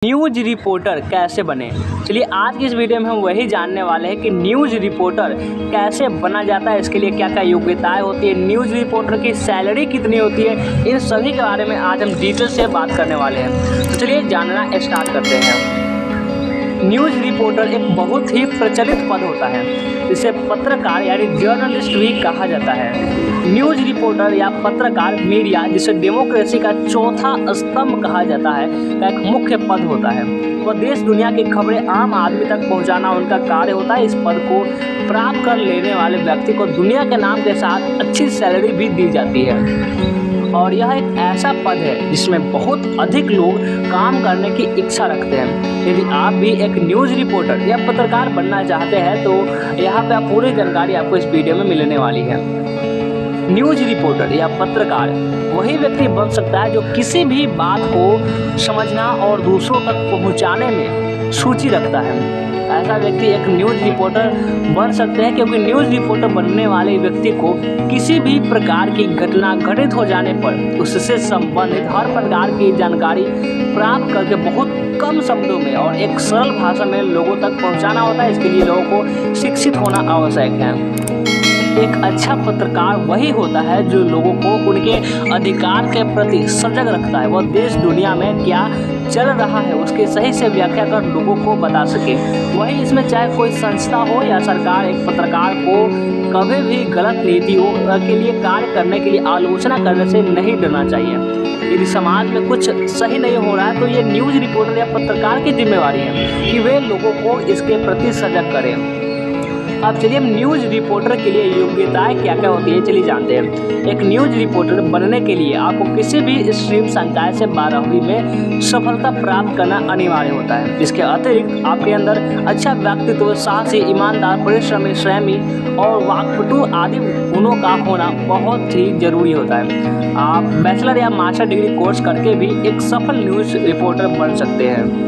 News reporter कैसे बने। चलिए आज की इस वीडियो में हम वही जानने वाले हैं कि न्यूज़ रिपोर्टर कैसे बना जाता है, इसके लिए क्या क्या योग्यताएं होती है, न्यूज़ रिपोर्टर की सैलरी कितनी होती है, इन सभी के बारे में आज हम डिटेल से बात करने वाले हैं। तो चलिए जानना स्टार्ट करते हैं। न्यूज़ रिपोर्टर एक बहुत ही प्रचलित पद होता है, इसे पत्रकार यानी जर्नलिस्ट भी कहा जाता है। न्यूज़ रिपोर्टर या पत्रकार मीडिया, जिसे डेमोक्रेसी का चौथा स्तंभ कहा जाता है, का एक मुख्य पद होता है। वह देश दुनिया की खबरें आम आदमी तक पहुंचाना उनका कार्य होता है। इस पद को प्राप्त कर लेने वाले व्यक्ति को दुनिया के नाम के साथ अच्छी सैलरी भी दी जाती है और यह एक ऐसा पद है जिसमें बहुत अधिक लोग काम करने की इच्छा रखते हैं। यदि आप भी एक न्यूज़ रिपोर्टर या पत्रकार बनना चाहते हैं तो यहाँ पे आप पूरी जानकारी आपको इस वीडियो में मिलने वाली है। न्यूज़ रिपोर्टर या पत्रकार वही व्यक्ति बन सकता है जो किसी भी बात को समझना और दूसरों तक पहुँचाने में रुचि रखता है। ऐसा व्यक्ति एक न्यूज़ रिपोर्टर बन सकते हैं, क्योंकि न्यूज़ रिपोर्टर बनने वाले व्यक्ति को किसी भी प्रकार की घटना घटित हो जाने पर उससे संबंधित हर प्रकार की जानकारी प्राप्त करके बहुत कम शब्दों में और एक सरल भाषा में लोगों तक पहुंचाना होता है। इसके लिए लोगों को शिक्षित होना आवश्यक है। एक अच्छा पत्रकार वही होता है जो लोगों को उनके अधिकार के प्रति सजग रखता है। वह देश दुनिया में क्या चल रहा है उसकी सही से व्याख्या कर लोगों को बता सके। वही इसमें चाहे कोई संस्था हो या सरकार, एक पत्रकार को कभी भी गलत नीतियों के लिए कार्य करने के लिए आलोचना करने से नहीं डरना चाहिए। यदि समाज में कुछ सही नहीं हो रहा है तो ये न्यूज़ रिपोर्टर या पत्रकार की जिम्मेवारी है कि वे लोगों को इसके प्रति सजग करें। अब चलिए हम न्यूज़ रिपोर्टर के लिए योग्यताएं क्या क्या होती है चलिए जानते हैं। एक न्यूज़ रिपोर्टर बनने के लिए आपको किसी भी स्ट्रीम संकाय से 12वीं में सफलता प्राप्त करना अनिवार्य होता है। इसके अतिरिक्त आपके अंदर अच्छा व्यक्तित्व, साहसी, ईमानदार, परिश्रमी, संयमी और वाक्पटु आदि गुणों का होना बहुत ही जरूरी होता है। आप बैचलर या मास्टर डिग्री कोर्स करके भी एक सफल न्यूज़ रिपोर्टर बन सकते हैं।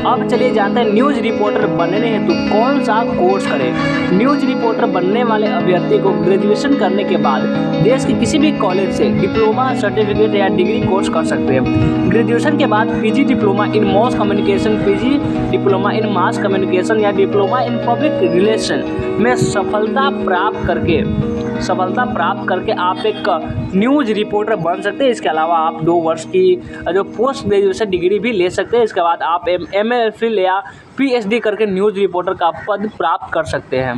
अब चलिए जानते हैं न्यूज़ रिपोर्टर बनने हेतु कौन सा कोर्स करें। न्यूज़ रिपोर्टर बनने वाले अभ्यर्थी को ग्रेजुएशन करने के बाद देश के किसी भी कॉलेज से डिप्लोमा, सर्टिफिकेट या डिग्री कोर्स कर सकते हैं। ग्रेजुएशन के बाद PG diploma in mass communication, PG diploma in mass communication या डिप्लोमा इन पब्लिक रिलेशन में सफलता प्राप्त करके आप एक न्यूज़ रिपोर्टर बन सकते हैं। इसके अलावा आप 2 वर्ष की जो पोस्ट ग्रेजुएशन डिग्री भी ले सकते हैं। इसके बाद आप MA या PhD करके न्यूज़ रिपोर्टर का पद प्राप्त कर सकते हैं।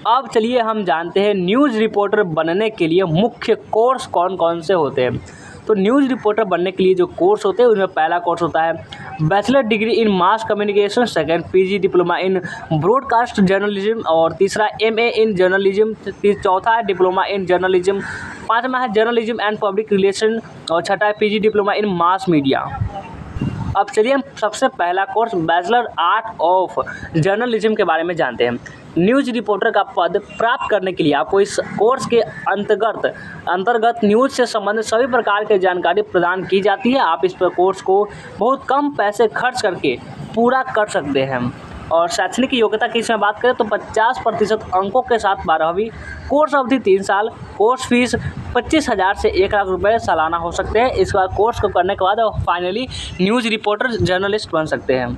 अब चलिए हम जानते हैं न्यूज़ रिपोर्टर बनने के लिए मुख्य कोर्स कौन कौन से होते हैं। तो न्यूज़ रिपोर्टर बनने के लिए जो कोर्स होते हैं उनमें पहला कोर्स होता है bachelor degree in mass communication, second PG diploma in broadcast journalism और तीसरा MA इन जर्नलिज्म, चौथा है डिप्लोमा इन जर्नलिज्म, पाँचवा है जर्नलिज्म एंड पब्लिक रिलेशन और छठा है PG diploma in mass media. अब चलिए हम सबसे पहला course bachelor art of journalism के बारे में जानते हैं। न्यूज़ रिपोर्टर का पद प्राप्त करने के लिए आपको इस कोर्स के अंतर्गत न्यूज़ से संबंधित सभी प्रकार की जानकारी प्रदान की जाती है। आप इस कोर्स को बहुत कम पैसे खर्च करके पूरा कर सकते हैं। और शैक्षणिक योग्यता की इसमें बात करें तो 50% अंकों के साथ 12वीं, कोर्स अवधि 3 साल, कोर्स फीस 25,000 से 1 लाख रुपये सालाना हो सकते हैं। इस बार कोर्स को करने के बाद फाइनली न्यूज़ रिपोर्टर जर्नलिस्ट बन सकते हैं।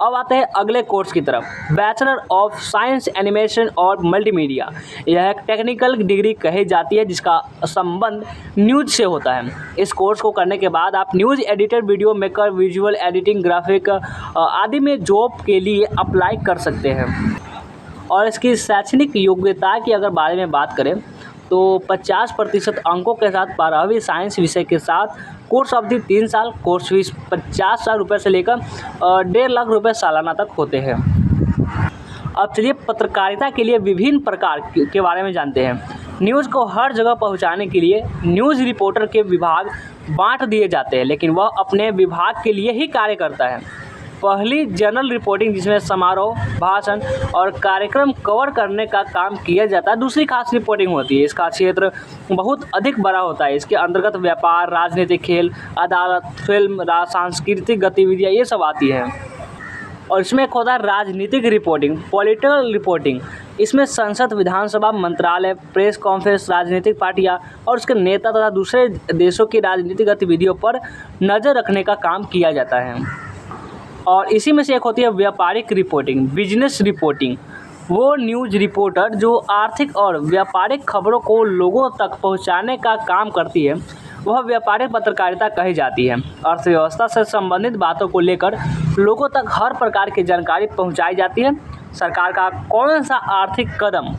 अब आते हैं अगले कोर्स की तरफ, बैचलर ऑफ साइंस एनिमेशन और मल्टीमीडिया। यह एक टेक्निकल डिग्री कही जाती है जिसका संबंध न्यूज़ से होता है। इस कोर्स को करने के बाद आप news editor, video maker, visual editing, graphic आदि में जॉब के लिए अप्लाई कर सकते हैं। और इसकी शैक्षणिक योग्यता की अगर बारे में बात करें तो 50% अंकों के साथ 12वीं साइंस विषय के साथ, कोर्स अवधि 3 साल, कोर्स फीस 50,000 रुपये से लेकर 1.5 लाख रुपये सालाना तक होते हैं। अब चलिए पत्रकारिता के लिए विभिन्न प्रकार के बारे में जानते हैं। न्यूज़ को हर जगह पहुंचाने के लिए न्यूज़ रिपोर्टर के विभाग बांट दिए जाते हैं, लेकिन वह अपने विभाग के लिए ही कार्य करता है। पहली जनरल रिपोर्टिंग, जिसमें समारोह, भाषण और कार्यक्रम कवर करने का काम किया जाता है। दूसरी खास रिपोर्टिंग होती है, इसका क्षेत्र बहुत अधिक बड़ा होता है। इसके अंतर्गत व्यापार, राजनीतिक, खेल, अदालत, फिल्म, सांस्कृतिक गतिविधियाँ ये सब आती हैं। और इसमें एक होता है राजनीतिक रिपोर्टिंग, पॉलिटिकल रिपोर्टिंग। इसमें संसद, विधानसभा, मंत्रालय, प्रेस कॉन्फ्रेंस, राजनीतिक पार्टियां और उसके नेता तथा दूसरे देशों की राजनीतिक गतिविधियों पर नज़र रखने का काम किया जाता है। और इसी में से एक होती है व्यापारिक रिपोर्टिंग, बिजनेस रिपोर्टिंग। वो न्यूज़ रिपोर्टर जो आर्थिक और व्यापारिक खबरों को लोगों तक पहुंचाने का काम करती है, वह व्यापारिक पत्रकारिता कही जाती है। अर्थव्यवस्था से संबंधित बातों को लेकर लोगों तक हर प्रकार की जानकारी पहुंचाई जाती है। सरकार का कौन सा आर्थिक कदम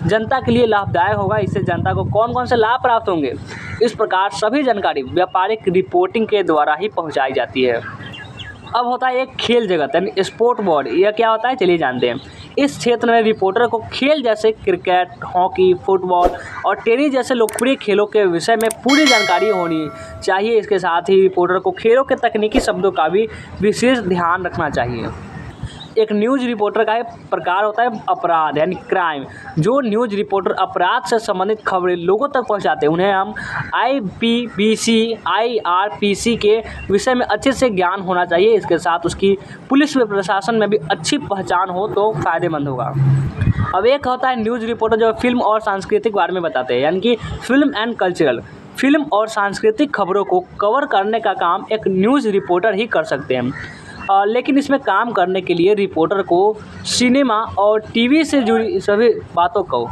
जनता के लिए लाभदायक होगा, इससे जनता को कौन कौन से लाभ प्राप्त होंगे, इस प्रकार सभी जानकारी व्यापारिक रिपोर्टिंग के द्वारा ही पहुँचाई जाती है। अब होता है एक खेल जगत यानी स्पोर्ट बोर्ड। यह क्या होता है, चलिए जानते हैं। इस क्षेत्र में रिपोर्टर को खेल जैसे क्रिकेट, हॉकी, फुटबॉल और टेनिस जैसे लोकप्रिय खेलों के विषय में पूरी जानकारी होनी चाहिए। इसके साथ ही रिपोर्टर को खेलों के तकनीकी शब्दों का भी विशेष ध्यान रखना चाहिए। एक न्यूज़ रिपोर्टर का एक प्रकार होता है अपराध यानी क्राइम। जो न्यूज़ रिपोर्टर अपराध से संबंधित खबरें लोगों तक पहुंचाते हैं, उन्हें हम IPBC, IRPC के विषय में अच्छे से ज्ञान होना चाहिए। इसके साथ उसकी पुलिस व प्रशासन में भी अच्छी पहचान हो तो फ़ायदेमंद होगा। अब एक होता है न्यूज़ रिपोर्टर जो फिल्म और सांस्कृतिक बारे में बताते हैं, यानी कि फिल्म एंड कल्चरल। फिल्म और सांस्कृतिक खबरों को कवर करने का काम एक न्यूज़ रिपोर्टर ही कर सकते हैं। लेकिन इसमें काम करने के लिए रिपोर्टर को सिनेमा और TV से जुड़ी सभी बातों को